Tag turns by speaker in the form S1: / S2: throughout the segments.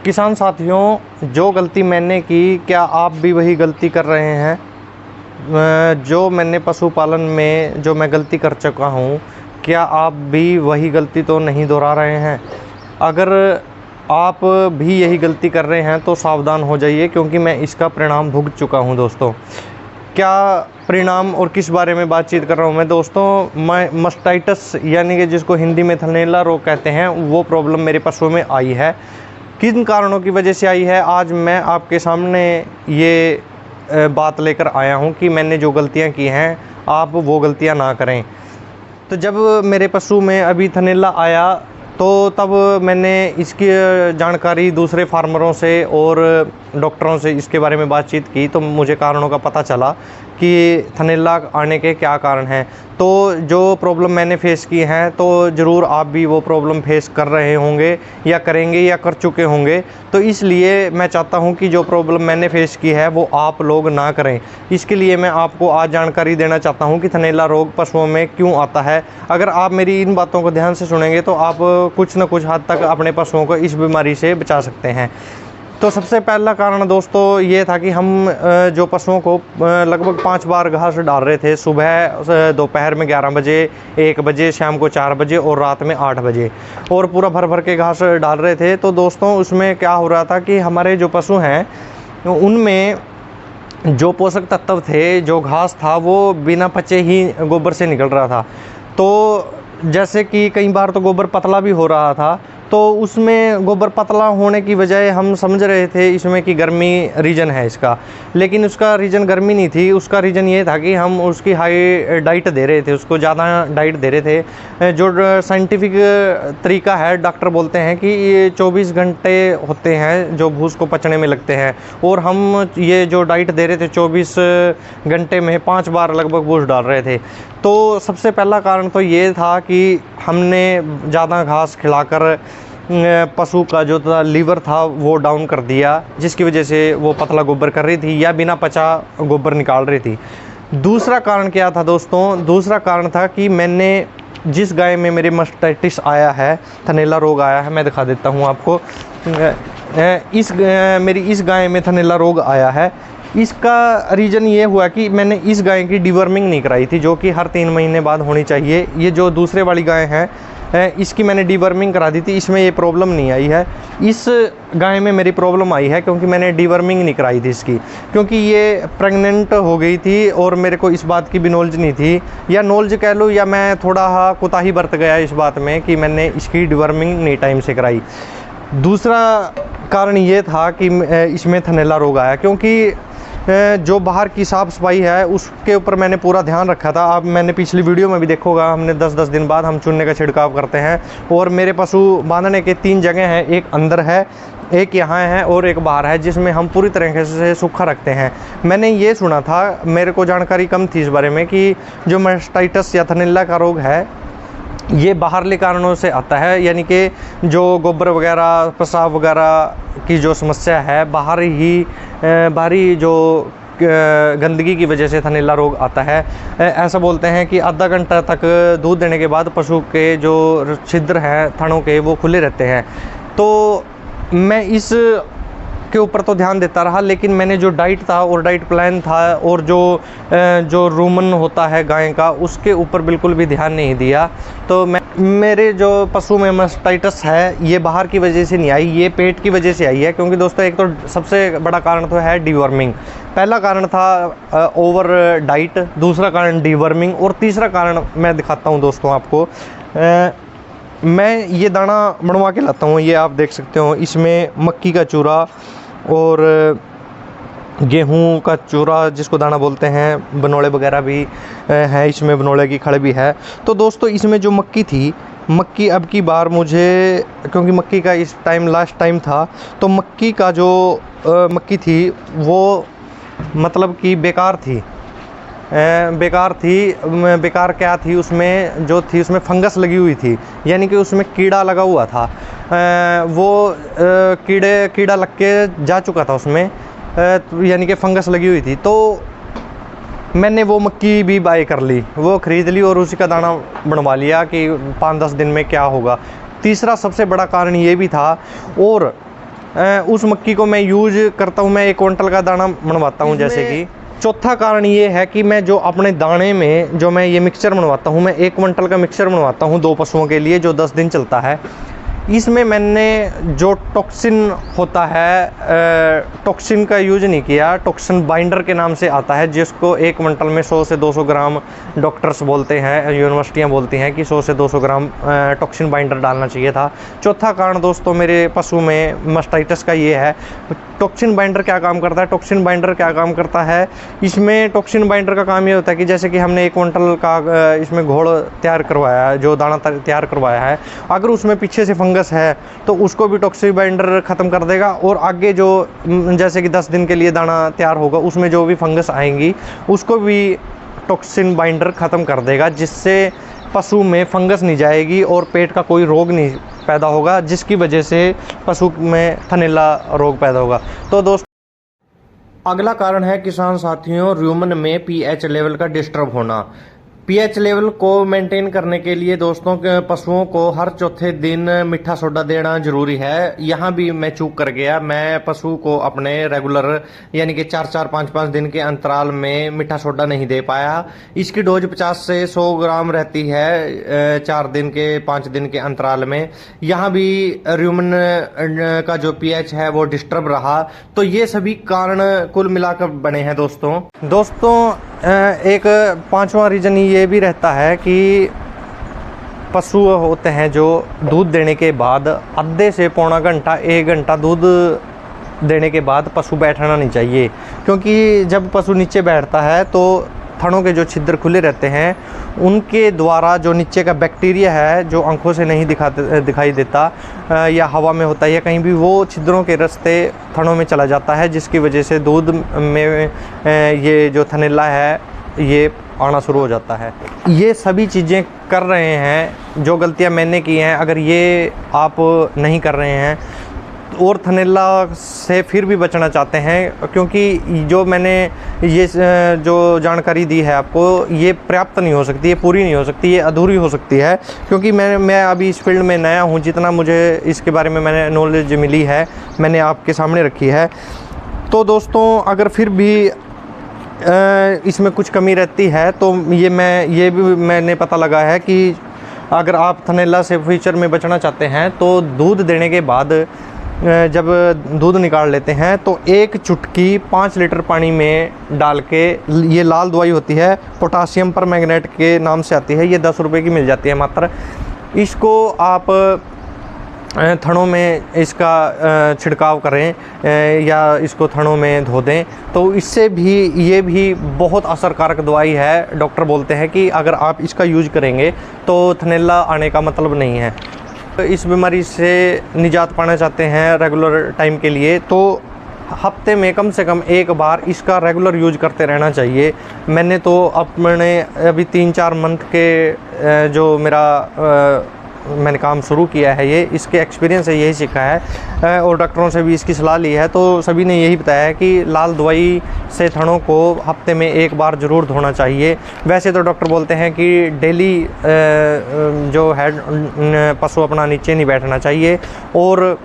S1: किसान साथियों, जो गलती मैंने की, क्या आप भी वही गलती कर रहे हैं? जो मैंने पशुपालन में जो मैं गलती कर चुका हूँ, क्या आप भी वही गलती तो नहीं दोहरा रहे हैं? अगर आप भी यही गलती कर रहे हैं तो सावधान हो जाइए, क्योंकि मैं इसका परिणाम भुगत चुका हूँ दोस्तों। क्या परिणाम और किस बारे में बातचीत कर रहा हूँ मैं दोस्तों? मैं मास्टाइटिस यानी कि जिसको हिंदी में थनैला रोग कहते हैं, वो प्रॉब्लम मेरे पशुओं में आई है। किन कारणों की वजह से आई है, आज मैं आपके सामने ये बात लेकर आया हूँ कि मैंने जो गलतियाँ की हैं, आप वो गलतियाँ ना करें। तो जब मेरे पशु में अभी थनैला आया, तो तब मैंने इसकी जानकारी दूसरे फार्मरों से और डॉक्टरों से इसके बारे में बातचीत की, तो मुझे कारणों का पता चला कि थनैला आने के क्या कारण हैं। तो जो प्रॉब्लम मैंने फ़ेस की हैं, तो ज़रूर आप भी वो प्रॉब्लम फेस कर रहे होंगे या करेंगे या कर चुके होंगे। तो इसलिए मैं चाहता हूं कि जो प्रॉब्लम मैंने फ़ेस की है वो आप लोग ना करें। इसके लिए मैं आपको आज जानकारी देना चाहता हूं कि थनैला रोग पशुओं में क्यों आता है। अगर आप मेरी इन बातों को ध्यान से सुनेंगे तो आप कुछ न कुछ हद तक अपने पशुओं को इस बीमारी से बचा सकते हैं। तो सबसे पहला कारण दोस्तों ये था कि हम जो पशुओं को लगभग 5 बार घास डाल रहे थे। सुबह दोपहर में 11 बजे, 1 बजे, शाम को 4 बजे और रात में 8 बजे, और पूरा भर भर के घास डाल रहे थे। तो दोस्तों उसमें क्या हो रहा था कि हमारे जो पशु हैं उनमें जो पोषक तत्व थे, जो घास था, वो बिना पचे ही गोबर से निकल रहा था। तो जैसे कि कई बार तो गोबर पतला भी हो रहा था, तो उसमें गोबर पतला होने की बजाय हम समझ रहे थे इसमें कि गर्मी रीज़न है इसका, लेकिन उसका रीज़न गर्मी नहीं थी। उसका रीज़न ये था कि हम उसकी हाई डाइट दे रहे थे, उसको ज़्यादा डाइट दे रहे थे। जो साइंटिफिक तरीका है, डॉक्टर बोलते हैं कि ये 24 घंटे होते हैं जो भूस को पचने में लगते हैं, और हम ये जो डाइट दे रहे थे 24 घंटे में 5 बार लगभग भूस डाल रहे थे। तो सबसे पहला कारण तो ये था कि हमने ज़्यादा घास खिलाकर पशु का जो था लीवर था वो डाउन कर दिया, जिसकी वजह से वो पतला गोबर कर रही थी या बिना पचा गोबर निकाल रही थी। दूसरा कारण क्या था दोस्तों? दूसरा कारण था कि मैंने जिस गाय में मेरे मास्टाइटिस आया है, थनैला रोग आया है, मैं दिखा देता हूँ आपको। मेरी इस गाय में थनैला रोग आया है। इसका रीज़न ये हुआ कि मैंने इस गाय की डिवर्मिंग नहीं कराई थी, जो कि हर 3 महीने बाद होनी चाहिए। ये जो दूसरे वाली गाय है, इसकी मैंने डिवर्मिंग करा दी थी, इसमें ये प्रॉब्लम नहीं आई है। इस गाय में मेरी प्रॉब्लम आई है क्योंकि मैंने डिवर्मिंग नहीं कराई थी इसकी, क्योंकि ये प्रेग्नेंट हो गई थी और मेरे को इस बात की भी नॉलेज नहीं थी, या नॉलेज कह लो, या मैं थोड़ा कोताही बरत गया इस बात में कि मैंने इसकी डिवर्मिंग नहीं टाइम से कराई। दूसरा कारण ये था कि इसमें थनैला रोग आया क्योंकि जो बाहर की साफ़ सफाई है उसके ऊपर मैंने पूरा ध्यान रखा था। अब मैंने पिछली वीडियो में भी देखोगा, हमने 10-10 दिन बाद हम चूने का छिड़काव करते हैं, और मेरे पशु बांधने के 3 जगह हैं, एक अंदर है, एक यहाँ है और एक बाहर है, जिसमें हम पूरी तरीके से सूखा रखते हैं। मैंने ये सुना था, मेरे को जानकारी कम थी इस बारे में, कि जो मास्टाइटिस या थनैला का रोग है ये बाहरले कारणों से आता है, यानी कि जो गोबर वगैरह, पेशाब वगैरह की जो समस्या है, बाहरी जो गंदगी की वजह से थनैला रोग आता है। ऐसा बोलते हैं कि आधा घंटा तक दूध देने के बाद पशु के जो छिद्र हैं थनों के, वो खुले रहते हैं। तो मैं इस के ऊपर तो ध्यान देता रहा, लेकिन मैंने जो डाइट था और डाइट प्लान था और जो रूमन होता है गाय का, उसके ऊपर बिल्कुल भी ध्यान नहीं दिया। तो मेरे जो पशु में मास्टाइटिस है ये बाहर की वजह से नहीं आई, ये पेट की वजह से आई है। क्योंकि दोस्तों एक तो सबसे बड़ा कारण तो है डिवर्मिंग। पहला कारण था ओवर डाइट, दूसरा कारण डिवर्मिंग, और तीसरा कारण मैं दिखाता हूँ दोस्तों आपको। मैं ये दाना बनवा के लाता हूँ, ये आप देख सकते हो। इसमें मक्की का चूरा और गेहूं का चूरा, जिसको दाना बोलते हैं, बनोड़े वगैरह भी हैं इसमें, बनोड़े की खड़ भी है। तो दोस्तों इसमें जो मक्की थी, मक्की अब की बार मुझे, क्योंकि मक्की का इस टाइम लास्ट टाइम था, तो मक्की का जो मक्की थी वो मतलब कि बेकार थी। बेकार क्या थी? उसमें जो थी, उसमें फंगस लगी हुई थी, यानी कि उसमें कीड़ा लगा हुआ था। वो कीड़ा लग के जा चुका था उसमें, यानी कि फंगस लगी हुई थी। तो मैंने वो मक्की भी बाय कर ली, वो ख़रीद ली और उसी का दाना बनवा लिया कि 5-10 दिन में क्या होगा। तीसरा सबसे बड़ा कारण ये भी था, और उस मक्की को मैं यूज करता हूँ, मैं 1 क्विंटल का दाना बनवाता हूँ जैसे कि। चौथा कारण ये है कि मैं जो अपने दाने में जो मैं ये मिक्सचर बनवाता हूँ, मैं 1 क्विंटल का मिक्सचर बनवाता हूँ 2 पशुओं के लिए, जो 10 दिन चलता है। इसमें मैंने जो टॉक्सिन होता है, टॉक्सिन का यूज नहीं किया, टॉक्सिन बाइंडर के नाम से आता है, जिसको 1 क्विंटल में 100 से 200 ग्राम डॉक्टर्स बोलते हैं, यूनिवर्सिटियां बोलती हैं कि 100 से 200 ग्राम टॉक्सिन बाइंडर डालना चाहिए था। चौथा कारण दोस्तों मेरे पशु में मास्टाइटिस का ये है। टॉक्सिन बाइंडर क्या काम करता है? टॉक्सिन बाइंडर क्या काम करता है, इसमें टॉक्सिन बाइंडर का काम ये होता है कि जैसे कि हमने 1 क्विंटल का इसमें घोल तैयार करवाया है, जो दाना तैयार करवाया है, अगर उसमें पीछे से फंगस है तो उसको भी टॉक्सिन बाइंडर ख़त्म कर देगा, और आगे जो जैसे कि 10 दिन के लिए दाना तैयार होगा उसमें जो भी फंगस आएंगी उसको भी टॉक्सिन बाइंडर ख़त्म कर देगा, जिससे पशु में फंगस नहीं जाएगी और पेट का कोई रोग नहीं पैदा होगा, जिसकी वजह से पशु में थनैला रोग पैदा होगा। तो दोस्तों अगला कारण है किसान साथियों, रूमन में पीएच लेवल का डिस्टर्ब होना। पीएच लेवल को मेंटेन करने के लिए दोस्तों के पशुओं को हर चौथे दिन मीठा सोडा देना जरूरी है। यहाँ भी मैं चूक कर गया, मैं पशु को अपने रेगुलर यानी कि 4-4, 5-5 दिन के अंतराल में मीठा सोडा नहीं दे पाया। इसकी डोज 50 से 100 ग्राम रहती है 4 दिन के 5 दिन के अंतराल में। यहाँ भी रूमन का जो पीएच है वो डिस्टर्ब रहा। तो ये सभी कारण कुल मिलाकर बने हैं दोस्तों। एक 5वां रीज़न ये भी रहता है कि पशु होते हैं जो दूध देने के बाद आधे से पौना घंटा 1 घंटा दूध देने के बाद पशु बैठना नहीं चाहिए, क्योंकि जब पशु नीचे बैठता है तो थनों के जो छिद्र खुले रहते हैं उनके द्वारा जो नीचे का बैक्टीरिया है जो आंखों से नहीं दिखाई देता या हवा में होता है या कहीं भी, वो छिद्रों के रास्ते थनों में चला जाता है, जिसकी वजह से दूध में ये जो थनैला है ये आना शुरू हो जाता है। ये सभी चीज़ें कर रहे हैं, जो गलतियां मैंने की हैं, अगर ये आप नहीं कर रहे हैं और थनैला से फिर भी बचना चाहते हैं, क्योंकि जो मैंने ये जो जानकारी दी है आपको, ये पर्याप्त नहीं हो सकती, ये पूरी नहीं हो सकती, ये अधूरी हो सकती है, क्योंकि मैं अभी इस फील्ड में नया हूँ। जितना मुझे इसके बारे में मैंने नॉलेज मिली है मैंने आपके सामने रखी है। तो दोस्तों अगर फिर भी इसमें कुछ कमी रहती है तो ये भी मैंने पता लगा है कि अगर आप थनैला से फ्यूचर में बचना चाहते हैं तो दूध देने के बाद जब दूध निकाल लेते हैं तो 1 चुटकी 5 लीटर पानी में डाल के, ये लाल दवाई होती है, पोटासियम परमैंगनेट के नाम से आती है, ये 10 रुपये की मिल जाती है मात्र। इसको आप थनों में इसका छिड़काव करें या इसको थनों में धो दें, तो इससे भी ये भी बहुत असरकारक दवाई है। डॉक्टर बोलते हैं कि अगर आप इसका यूज करेंगे तो थनैला आने का मतलब नहीं है। इस बीमारी से निजात पाना चाहते हैं रेगुलर टाइम के लिए, तो हफ्ते में कम से कम 1 बार इसका रेगुलर यूज करते रहना चाहिए। मैंने तो अपने अभी 3-4 मंथ के जो मैंने काम शुरू किया है, ये इसके एक्सपीरियंस से यही सीखा है और डॉक्टरों से भी इसकी सलाह ली है, तो सभी ने यही बताया है कि लाल दवाई से थनों को हफ्ते में 1 बार ज़रूर धोना चाहिए। वैसे तो डॉक्टर बोलते हैं कि डेली जो है पशु अपना नीचे नहीं बैठना चाहिए और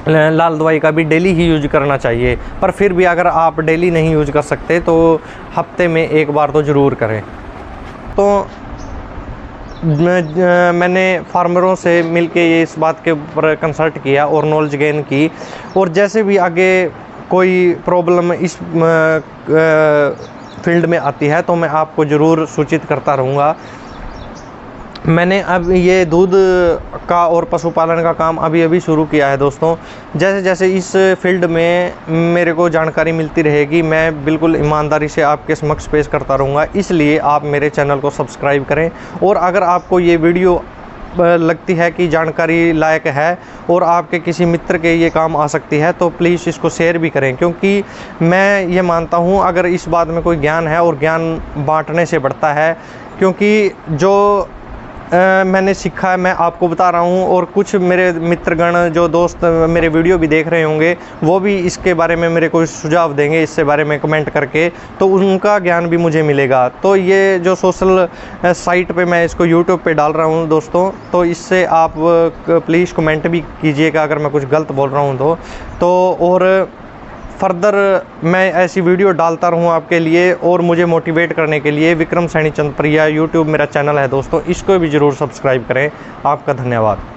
S1: लाल दवाई का भी डेली ही यूज करना चाहिए, पर फिर भी अगर आप डेली नहीं यूज कर सकते तो हफ्ते में 1 बार तो ज़रूर करें। तो मैंने फार्मरों से मिलके ये इस बात के ऊपर कंसल्ट किया और नॉलेज गेन की, और जैसे भी आगे कोई प्रॉब्लम इस फील्ड में आती है तो मैं आपको ज़रूर सूचित करता रहूँगा। मैंने अब ये दूध का और पशुपालन का काम अभी शुरू किया है दोस्तों। जैसे जैसे इस फील्ड में मेरे को जानकारी मिलती रहेगी मैं बिल्कुल ईमानदारी से आपके समक्ष पेश करता रहूँगा। इसलिए आप मेरे चैनल को सब्सक्राइब करें, और अगर आपको ये वीडियो लगती है कि जानकारी लायक है और आपके किसी मित्र के ये काम आ सकती है तो प्लीज़ इसको शेयर भी करें, क्योंकि मैं ये मानता हूँ अगर इस बात में कोई ज्ञान है और ज्ञान बांटने से बढ़ता है, क्योंकि जो मैंने सीखा है मैं आपको बता रहा हूँ, और कुछ मेरे मित्रगण जो दोस्त मेरे वीडियो भी देख रहे होंगे वो भी इसके बारे में मेरे को सुझाव देंगे इससे बारे में कमेंट करके, तो उनका ज्ञान भी मुझे मिलेगा। तो ये जो सोशल साइट पे मैं इसको यूट्यूब पे डाल रहा हूँ दोस्तों, तो इससे आप प्लीज़ कमेंट भी कीजिएगा अगर मैं कुछ गलत बोल रहा हूँ तो और फर्दर मैं ऐसी वीडियो डालता रहूँ आपके लिए, और मुझे मोटिवेट करने के लिए विक्रम सैनी चंद प्रिया यूट्यूब मेरा चैनल है दोस्तों, इसको भी ज़रूर सब्सक्राइब करें। आपका धन्यवाद।